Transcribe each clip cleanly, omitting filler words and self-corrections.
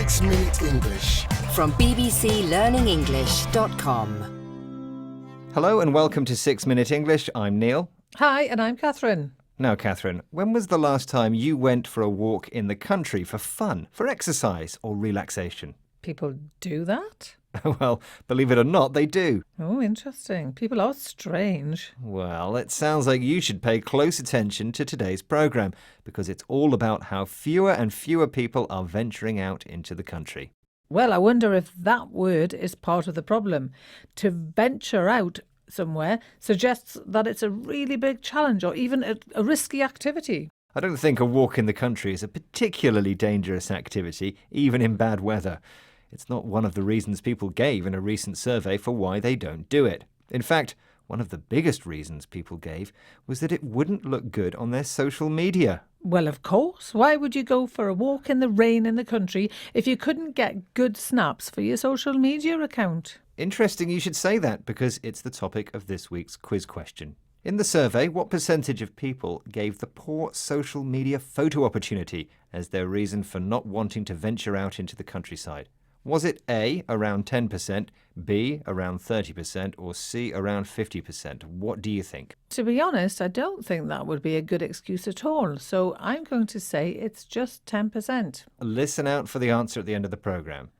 6 Minute English. From bbclearningenglish.com. Hello and welcome to 6 Minute English. I'm Neil. Hi, and I'm Catherine. Now, Catherine, when was the last time you went for a walk in the country for fun, for exercise or relaxation? People do that? Well, believe it or not, they do. Oh, interesting. People are strange. Well, it sounds like you should pay close attention to today's programme because it's all about how fewer and fewer people are venturing out into the country. Well, I wonder if that word is part of the problem. To venture out somewhere suggests that it's a really big challenge or even a risky activity. I don't think a walk in the country is a particularly dangerous activity, even in bad weather. It's not one of the reasons people gave in a recent survey for why they don't do it. In fact, one of the biggest reasons people gave was that it wouldn't look good on their social media. Well, of course. Why would you go for a walk in the rain in the country if you couldn't get good snaps for your social media account? Interesting you should say that because it's the topic of this week's quiz question. In the survey, what percentage of people gave the poor social media photo opportunity as their reason for not wanting to venture out into the countryside? Was it A, around 10%, B, around 30%, or C, around 50%? What do you think? To be honest, I don't think that would be a good excuse at all. So I'm going to say it's just 10%. Listen out for the answer at the end of the programme.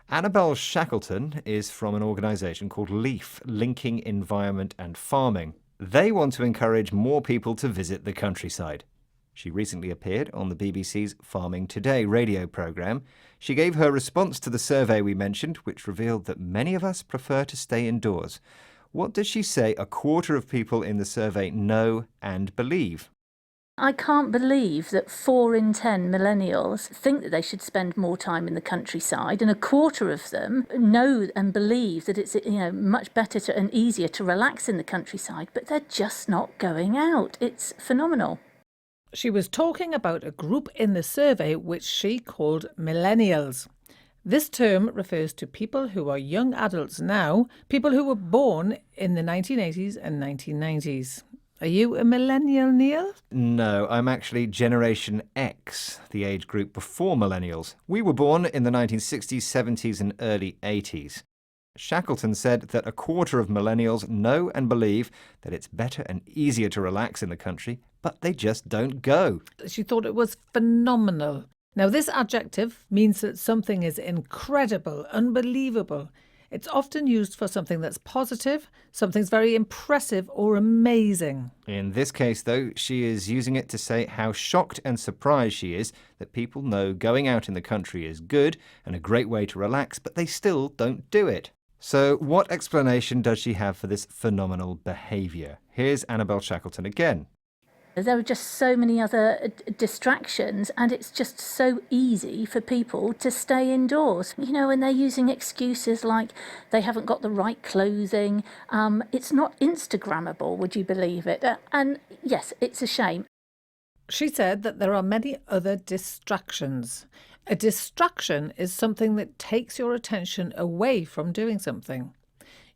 Annabelle Shackleton is from an organisation called LEAF, Linking Environment and Farming. They want to encourage more people to visit the countryside. She recently appeared on the BBC's Farming Today radio programme. She gave her response to the survey we mentioned, which revealed that many of us prefer to stay indoors. What does she say a quarter of people in the survey know and believe? I can't believe that 4 in 10 millennials think that they should spend more time in the countryside, and a quarter of them know and believe that it's much better and easier to relax in the countryside, but they're just not going out. It's phenomenal. She was talking about a group in the survey which she called millennials. This term refers to people who are young adults now, people who were born in the 1980s and 1990s. Are you a millennial, Neil? No, I'm actually Generation X, the age group before millennials. We were born in the 1960s, 70s and early 80s. Shackleton said that a quarter of millennials know and believe that it's better and easier to relax in the country, but they just don't go. She thought it was phenomenal. Now, this adjective means that something is incredible, unbelievable. It's often used for something that's positive, something's very impressive or amazing. In this case, though, she is using it to say how shocked and surprised she is that people know going out in the country is good and a great way to relax, but they still don't do it. So what explanation does she have for this phenomenal behaviour? Here's Annabelle Shackleton again. There are just so many other distractions, and it's just so easy for people to stay indoors. And they're using excuses like they haven't got the right clothing. It's not Instagrammable, would you believe it? And yes, it's a shame. She said that there are many other distractions. A distraction is something that takes your attention away from doing something.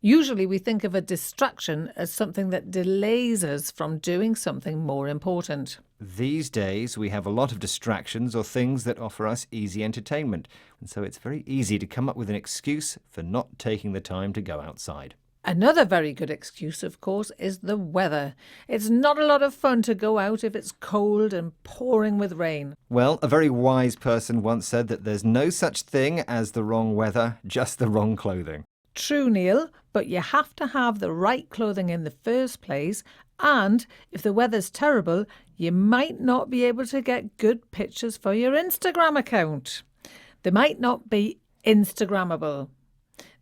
Usually we think of a distraction as something that delays us from doing something more important. These days we have a lot of distractions or things that offer us easy entertainment, and so it's very easy to come up with an excuse for not taking the time to go outside. Another very good excuse, of course, is the weather. It's not a lot of fun to go out if it's cold and pouring with rain. Well, a very wise person once said that there's no such thing as the wrong weather, just the wrong clothing. True, Neil, but you have to have the right clothing in the first place, and if the weather's terrible, you might not be able to get good pictures for your Instagram account. They might not be Instagrammable.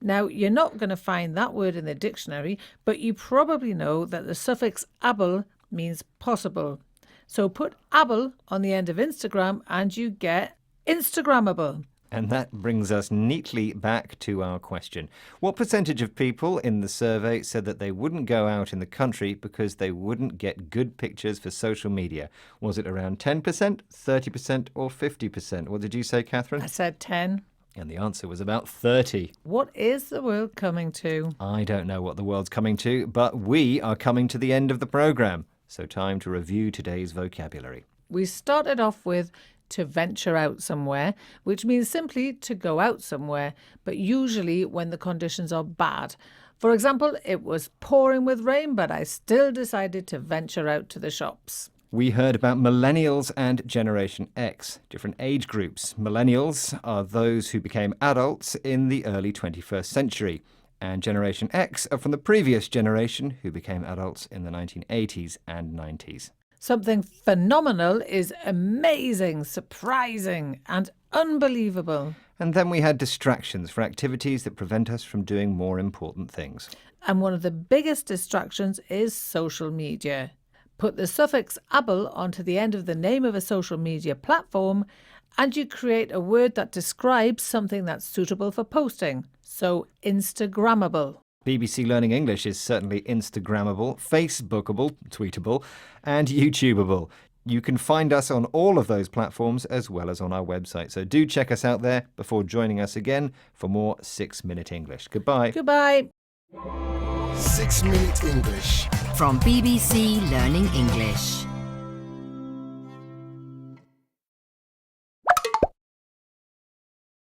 Now, you're not going to find that word in the dictionary, but you probably know that the suffix able means possible. So put able on the end of Instagram and you get Instagrammable. And that brings us neatly back to our question. What percentage of people in the survey said that they wouldn't go out in the country because they wouldn't get good pictures for social media? Was it around 10%, 30% or 50%? What did you say, Catherine? I said 10. And the answer was about 30. What is the world coming to? I don't know what the world's coming to, but we are coming to the end of the programme. So time to review today's vocabulary. We started off with to venture out somewhere, which means simply to go out somewhere, but usually when the conditions are bad. For example, it was pouring with rain, but I still decided to venture out to the shops. We heard about millennials and Generation X, different age groups. Millennials are those who became adults in the early 21st century, and Generation X are from the previous generation who became adults in the 1980s and 90s. Something phenomenal is amazing, surprising, and unbelievable. And then we had distractions for activities that prevent us from doing more important things. And one of the biggest distractions is social media. Put the suffix able onto the end of the name of a social media platform, and you create a word that describes something that's suitable for posting. So, Instagrammable. BBC Learning English is certainly Instagrammable, Facebookable, tweetable, and YouTubeable. You can find us on all of those platforms as well as on our website. So do check us out there before joining us again for more 6 Minute English. Goodbye. Goodbye. 6 Minute English. From BBC Learning English.